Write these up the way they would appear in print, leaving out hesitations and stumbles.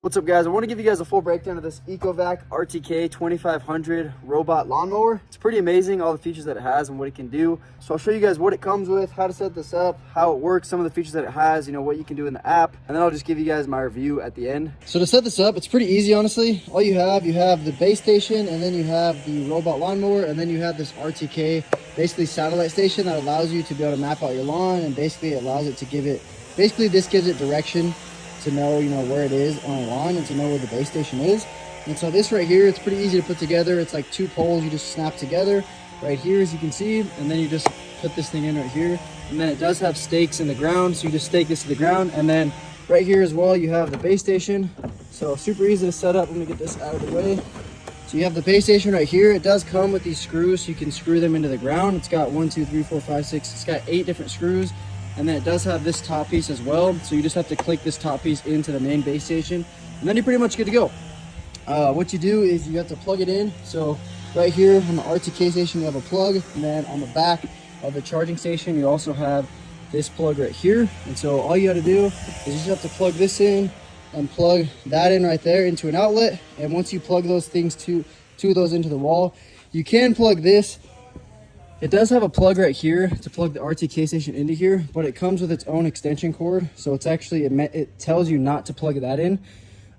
What's up, guys? I want to give you guys a full breakdown of this ECOVACS RTK 2500 robot lawnmower. It's pretty amazing, all the features that it has and what it can do. So I'll show you guys what it comes with, how to set this up, how it works, some of the features that it has, you know, what you can do in the app, and then I'll just give you guys my review at the end. So to set this up, it's pretty easy, honestly. All you have the base station, and then you have the robot lawnmower, and then you have this RTK, basically satellite station that allows you to be able to map out your lawn, and basically it allows it to give it, this gives it direction to know, you know, where it is on a lawn and to know where the base station is. And so this right here, it's pretty easy to put together. It's like two poles you just snap together right here, as you can see, and then you just put this thing in right here. And then it does have stakes in the ground, so you just stake this to the ground. And then right here as well, you have the base station. So super easy to set up. Let me get this out of the way. So you have the base station right here. It does come with these screws, so you can screw them into the ground. It's got 1, 2, 3, 4, 5, 6. It's got 8 different screws. And then it does have this top piece as well. So you just have to click this top piece into the main base station, and then you're pretty much good to go. What you do is you have to plug it in. So right here on the RTK station, you have a plug. And then on the back of the charging station, you also have this plug right here. And so all you got to do is you just have to plug this in and plug that in right there into an outlet. And once you plug those things, two of those into the wall, you can plug this. It does have a plug right here to plug the RTK station into here, but it comes with its own extension cord. So it's actually, it tells you not to plug that in,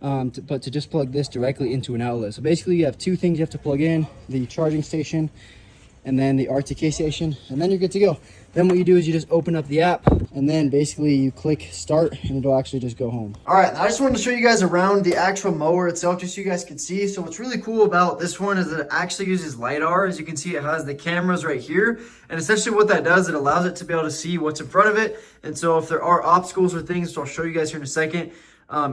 but to just plug this directly into an outlet. So basically you have two things you have to plug in: the charging station and then the RTK station, and then you're good to go. Then what you do is you just open up the app, and then basically you click start, and it'll actually just go home. All right, I just wanted to show you guys around the actual mower itself, just so you guys can see. So what's really cool about this one is that it actually uses Lidar. As you can see, it has the cameras right here, and essentially what that does, it allows it to be able to see what's in front of it. And so if there are obstacles or things, which I'll show you guys here in a second,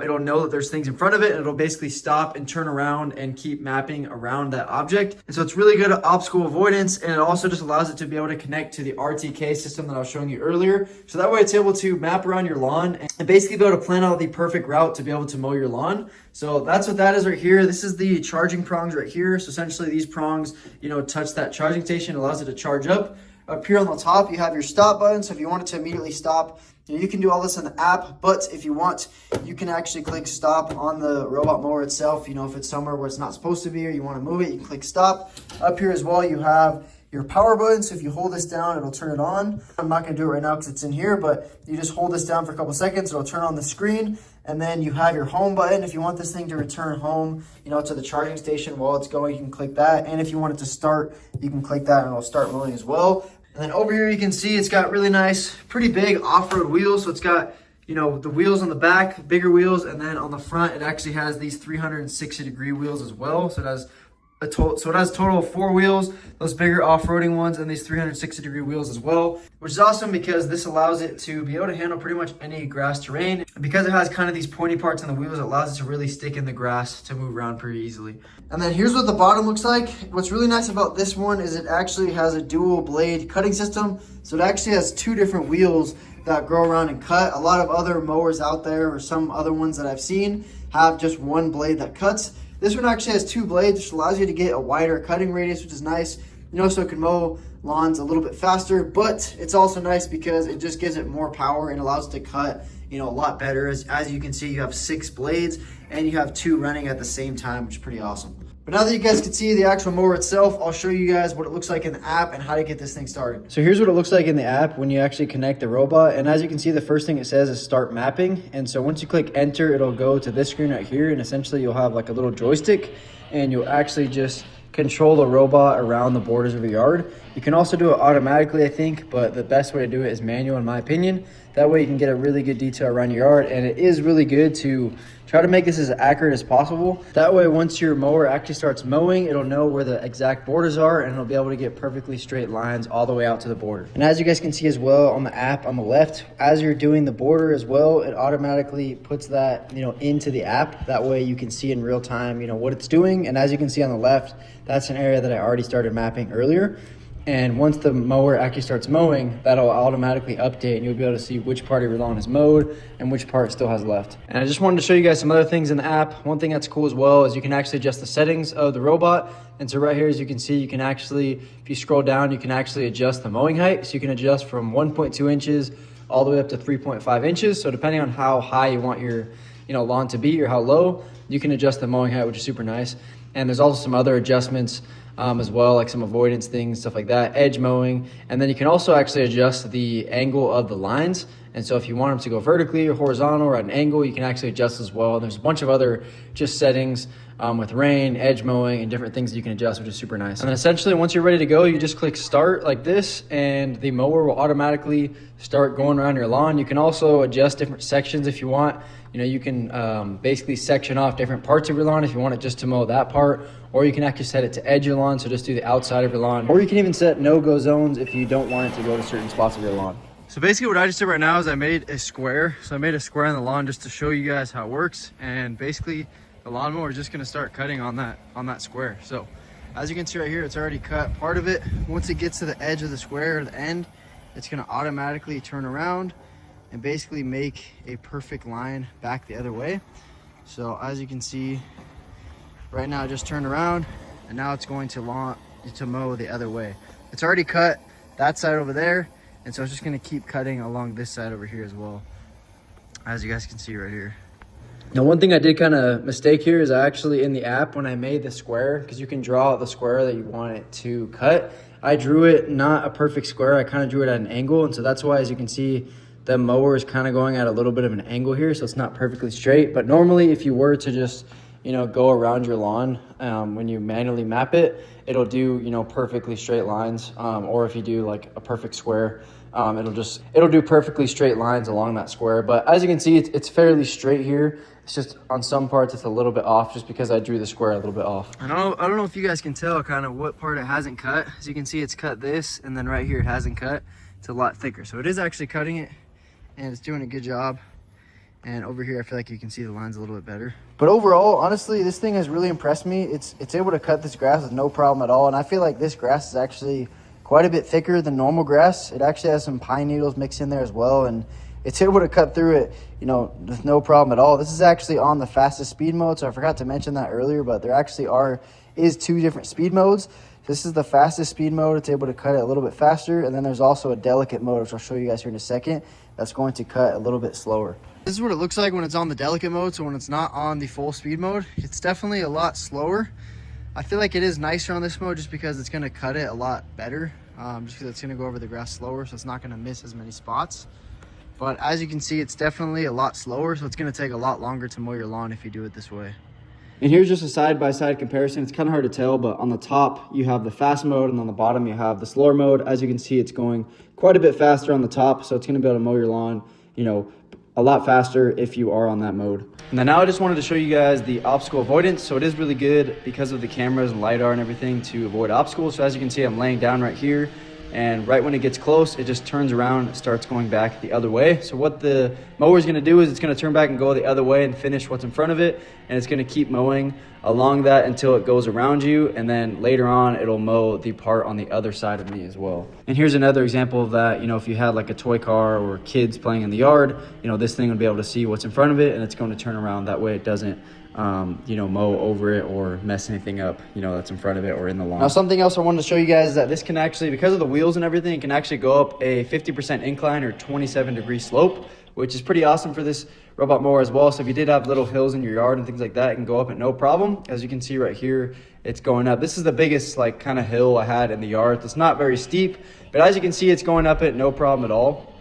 it'll know that there's things in front of it, and it'll basically stop and turn around and keep mapping around that object. And so it's really good at obstacle avoidance, and it also just allows it to be able to connect to the RTK system that I was showing you earlier. So that way it's able to map around your lawn and basically be able to plan out the perfect route to be able to mow your lawn. So that's what that is right here. This is the charging prongs right here. So essentially these prongs, you know, touch that charging station, allows it to charge up. Up here on the top, you have your stop button. So if you want it to immediately stop, you can do all this in the app, but if you want, you can actually click stop on the robot mower itself. You know, if it's somewhere where it's not supposed to be or you want to move it, you can click stop. Up here as well, you have your power button. So if you hold this down, it'll turn it on. I'm not going to do it right now because it's in here, but you just hold this down for a couple seconds. It'll turn on the screen. And then you have your home button. If you want this thing to return home, you know, to the charging station while it's going, you can click that. And if you want it to start, you can click that and it'll start mowing as well. And then over here, you can see it's got really nice, pretty big off-road wheels. So it's got, you know, the wheels on the back, bigger wheels. And then on the front, it actually has these 360-degree wheels as well. So it has a total of 4 wheels, those bigger off-roading ones, and these 360-degree wheels as well, which is awesome because this allows it to be able to handle pretty much any grass terrain. And because it has kind of these pointy parts on the wheels, it allows it to really stick in the grass to move around pretty easily. And then here's what the bottom looks like. What's really nice about this one is it actually has a dual blade cutting system. So it actually has 2 different wheels that go around and cut. A lot of other mowers out there, or some other ones that I've seen, have just one blade that cuts. This one actually has 2 blades, which allows you to get a wider cutting radius, which is nice, you know, so it can mow lawns a little bit faster. But it's also nice because it just gives it more power and allows it to cut, you know, a lot better. As you can see, you have 6 blades and you have 2 running at the same time, which is pretty awesome. But now that you guys can see the actual mower itself, I'll show you guys what it looks like in the app and how to get this thing started. So here's what it looks like in the app when you actually connect the robot. And as you can see, the first thing it says is start mapping. And so once you click enter, it'll go to this screen right here. And essentially you'll have like a little joystick, and you'll actually just control the robot around the borders of your yard. You can also do it automatically, I think, but the best way to do it is manual in my opinion. That way you can get a really good detail around your yard, and it is really good to try to make this as accurate as possible. That way, once your mower actually starts mowing, it'll know where the exact borders are, and it'll be able to get perfectly straight lines all the way out to the border. And as you guys can see as well on the app on the left, as you're doing the border as well, it automatically puts that, you know, into the app. That way you can see in real time, you know, what it's doing. And as you can see on the left, that's an area that I already started mapping earlier. And once the mower actually starts mowing, that'll automatically update, and you'll be able to see which part of your lawn is mowed and which part still has left. And I just wanted to show you guys some other things in the app. One thing that's cool as well is you can actually adjust the settings of the robot. And so right here, as you can see, you can actually, if you scroll down, you can actually adjust the mowing height. So you can adjust from 1.2 inches all the way up to 3.5 inches. So depending on how high you want your lawn to be or how low. You can adjust the mowing height, which is super nice. And there's also some other adjustments as well, like some avoidance things, stuff like that, edge mowing. And then you can also actually adjust the angle of the lines. And so if you want them to go vertically or horizontal or at an angle, you can actually adjust as well. There's a bunch of other just settings with rain, edge mowing, and different things that you can adjust, which is super nice. And then essentially once you're ready to go, you just click start like this, and the mower will automatically start going around your lawn. You can also adjust different sections if you want. You can basically section off different parts of your lawn if you want it just to mow that part, or you can actually set it to edge your lawn, so just do the outside of your lawn. Or you can even set no-go zones if you don't want it to go to certain spots of your lawn. So basically what I just did right now is I made a square. So I made a square on the lawn just to show you guys how it works. And basically the lawnmower is just gonna start cutting on that square. So as you can see right here, it's already cut part of it. Once it gets to the edge of the square or the end, it's gonna automatically turn around and basically make a perfect line back the other way. So as you can see right now, I just turned around and now it's going to mow the other way. It's already cut that side over there. And so it's just gonna keep cutting along this side over here as well, as you guys can see right here. Now, one thing I did kind of mistake here is I actually, in the app, when I made the square, because you can draw out the square that you want it to cut, I drew it not a perfect square. I kind of drew it at an angle. And so that's why, as you can see, the mower is kind of going at a little bit of an angle here. So it's not perfectly straight. But normally, if you were to just, go around your lawn, when you manually map it, it'll do, perfectly straight lines. Or if you do like a perfect square, it'll do perfectly straight lines along that square. But as you can see, it's fairly straight here. It's just on some parts it's a little bit off, just because I drew the square a little bit off. I don't know if you guys can tell kind of what part it hasn't cut. As you can see, it's cut this, and then right here it hasn't cut. It's a lot thicker, so it is actually cutting it, and it's doing a good job. And over here, I feel like you can see the lines a little bit better. But overall, honestly, this thing has really impressed me. It's able to cut this grass with no problem at all. And I feel like this grass is actually quite a bit thicker than normal grass. It actually has some pine needles mixed in there as well. And it's able to cut through it, with no problem at all. This is actually on the fastest speed mode. So I forgot to mention that earlier, but there actually is 2 different speed modes. This is the fastest speed mode. It's able to cut it a little bit faster. And then there's also a delicate mode, which I'll show you guys here in a second. That's going to cut a little bit slower. This is what it looks like when it's on the delicate mode. So when it's not on the full speed mode, it's definitely a lot slower. I feel like it is nicer on this mode just because it's going to cut it a lot better. Just because it's going to go over the grass slower, so it's not going to miss as many spots. But as you can see, it's definitely a lot slower, so it's going to take a lot longer to mow your lawn if you do it this way. And here's just a side-by-side comparison. It's kind of hard to tell, but on the top you have the fast mode, and on the bottom you have the slower mode. As you can see, it's going quite a bit faster on the top, so it's going to be able to mow your lawn, a lot faster if you are on that mode. And then now I just wanted to show you guys the obstacle avoidance. So it is really good because of the cameras and LiDAR and everything to avoid obstacles. So as you can see, I'm laying down right here, and right when it gets close, it just turns around and starts going back the other way. So what the mower is going to do is it's going to turn back and go the other way and finish what's in front of it, and it's going to keep mowing along that until it goes around you, and then later on it'll mow the part on the other side of me as well. And here's another example of that. If you had like a toy car or kids playing in the yard, this thing would be able to see what's in front of it, and it's going to turn around. That way it doesn't mow over it or mess anything up, that's in front of it or in the lawn. Now, something else I wanted to show you guys is that this can actually, because of the wheels and everything, it can actually go up a 50% incline or 27-degree slope, which is pretty awesome for this robot mower as well. So if you did have little hills in your yard and things like that, it can go up at no problem. As you can see right here, it's going up. This is the biggest kind of hill I had in the yard. It's not very steep, but as you can see, it's going up at no problem at all,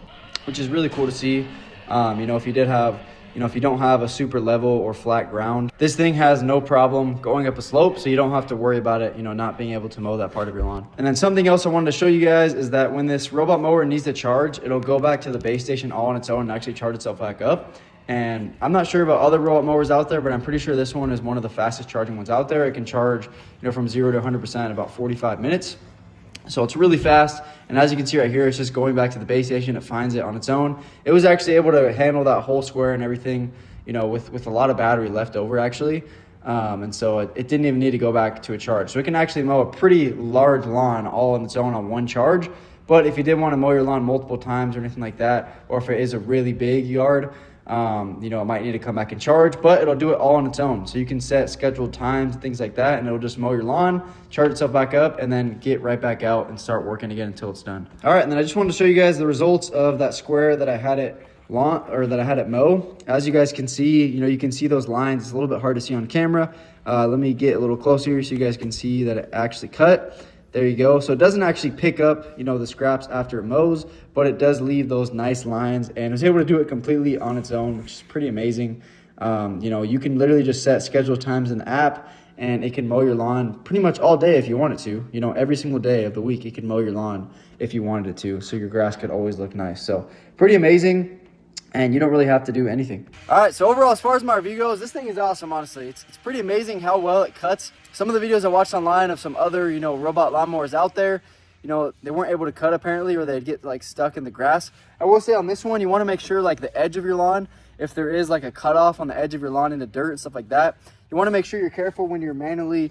which is really cool to see. If you did have if you don't have a super level or flat ground, this thing has no problem going up a slope, so you don't have to worry about it, not being able to mow that part of your lawn. And then something else I wanted to show you guys is that when this robot mower needs to charge, it'll go back to the base station all on its own and actually charge itself back up. And I'm not sure about other robot mowers out there, but I'm pretty sure this one is one of the fastest charging ones out there. It can charge, from 0 to 100% in about 45 minutes. So it's really fast, and as you can see right here, it's just going back to the base station. It finds it on its own. It was actually able to handle that whole square and everything, with a lot of battery left over actually. And so it didn't even need to go back to a charge. So it can actually mow a pretty large lawn all on its own on one charge. But if you did want to mow your lawn multiple times or anything like that, or if it is a really big yard, it might need to come back and charge, but it'll do it all on its own. So you can set scheduled times, things like that, and it'll just mow your lawn, charge itself back up, and then get right back out and start working again until it's done. All right, and then I just wanted to show you guys the results of that square that I had it lawn, or that I had at mow. As you guys can see, you can see those lines. It's a little bit hard to see on camera. Let me get a little closer so you guys can see that it actually cut. There you go. So it doesn't actually pick up, the scraps after it mows, but it does leave those nice lines, and it was able to do it completely on its own, which is pretty amazing. You can literally just set schedule times in the app, and it can mow your lawn pretty much all day if you want it to. Every single day of the week, it can mow your lawn if you wanted it to, so your grass could always look nice. So pretty amazing, and you don't really have to do anything. All right, so overall, as far as my review goes, this thing is awesome, honestly. It's pretty amazing how well it cuts. Some of the videos I watched online of some other, robot lawnmowers out there, they weren't able to cut apparently, or they'd get like stuck in the grass. I will say on this one, you want to make sure like the edge of your lawn, if there is like a cutoff on the edge of your lawn in the dirt and stuff like that, you want to make sure you're careful when you're manually,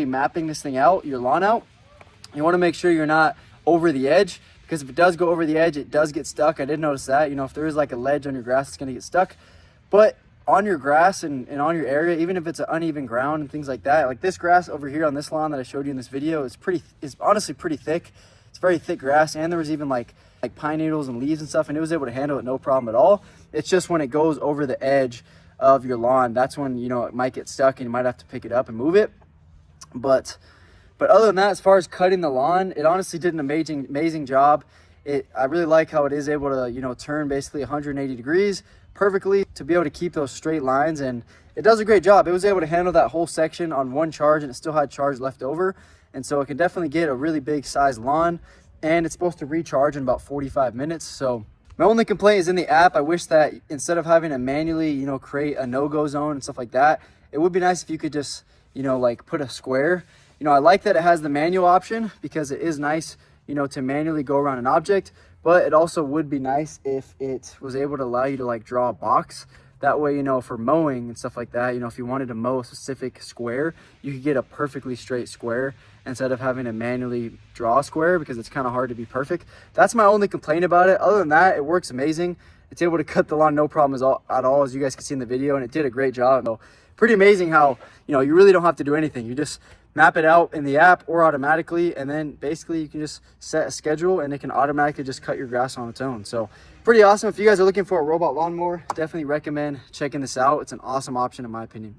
mapping this thing out, your lawn out. You want to make sure you're not over the edge, because if it does go over the edge, it does get stuck. I did notice that, if there is like a ledge on your grass, it's going to get stuck. But on your grass and on your area, even if it's an uneven ground and things like that, like this grass over here on this lawn that I showed you in this video is honestly pretty thick. It's very thick grass, and there was even like pine needles and leaves and stuff, and it was able to handle it no problem at all. It's just when it goes over the edge of your lawn, that's when it might get stuck, and you might have to pick it up and move it. But other than that, as far as cutting the lawn, it honestly did an amazing job. I really like how it is able to turn basically 180 degrees perfectly to be able to keep those straight lines, and it does a great job. It was able to handle that whole section on one charge, and it still had charge left over, and so it can definitely get a really big size lawn, and it's supposed to recharge in about 45 minutes. So my only complaint is in the app. I wish that instead of having to manually create a no-go zone and stuff like that, it would be nice if you could just like put a square. I like that it has the manual option, because it is nice to manually go around an object, but it also would be nice if it was able to allow you to like draw a box. That way, for mowing and stuff like that, if you wanted to mow a specific square, you could get a perfectly straight square instead of having to manually draw a square, because it's kind of hard to be perfect. That's my only complaint about it. Other than that, it works amazing. It's able to cut the lawn no problem at all, as you guys can see in the video, and it did a great job. So pretty amazing how, you really don't have to do anything. You just map it out in the app or automatically, and then basically you can just set a schedule and it can automatically just cut your grass on its own. So pretty awesome. If you guys are looking for a robot lawnmower, definitely recommend checking this out. It's an awesome option in my opinion.